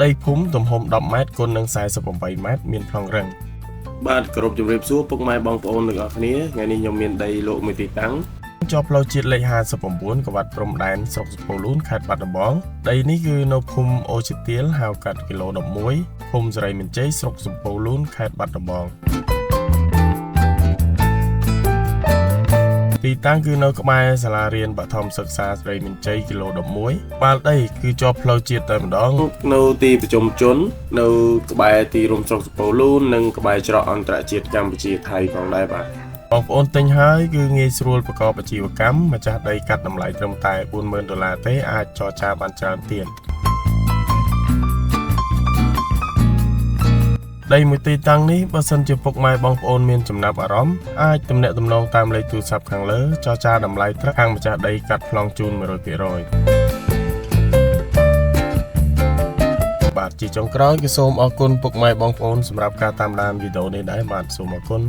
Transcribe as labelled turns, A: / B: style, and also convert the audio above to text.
A: ដីភូមិទំហំ10ម៉ែត្រគុណនឹង48ម៉ែត្រមានប្លង់រឹងបាទគោរពជម្រាបសួរពុកម៉ែបងប្អូនទាំងអស់គ្នាថ្ងៃនេះខ្ញុំមានដីលោកមួយទីតាំងជាប់ផ្លូវជាតិលេខ59កវ៉ាត់ព្រំដែនស្រុកសុពលូនខេត្តបាត់ដំបងដីនេះគឺនៅភូមិអូជាទៀលហៅកាត់គីឡូ11ភូមិសេរីមានជ័យស្រុកសុពលូនខេត្តបាត់ដំបងទីតាំងគឺនៅក្បែរសាលារៀនបឋមសិក្សាសេរីមានជ័យគីឡូ11បាល់ដីគឺជាប់ផ្លូវជាតិតែម្ដងនៅទីប្រជុំជននៅក្បែរទីរួមស្រុកសុពលូននិងក្បែរច្រកអន្តរជាតិកម្ពុជាថៃផងដែរបាទបងប្អូនទិញហើយគឺងាយស្រួលប្រកបអាជីវកម្មម្ចាស់ដីកាត់តម្លៃត្រឹមតែ$40,000ទេអាចចរចាបានច្រើនទៀតដីមួយទីតាំងនេះបើសិនជាពុកម៉ែបងប្អូនមានចំណាប់អារម្មណ៍អាចទំនាក់ទំនងតាមលេខទូរស័ព្ទខាងលើចរចាតម្លៃត្រឹមខាងម្ចាស់ដីកាត់ប្លង់ជូន100%បាទជាចុងក្រោយគឺសូមអរគុណពុកម៉ែបងប្អូនសម្រាប់ការតាមដានវីដេអូនេះដែរបាទសូមអរគុណ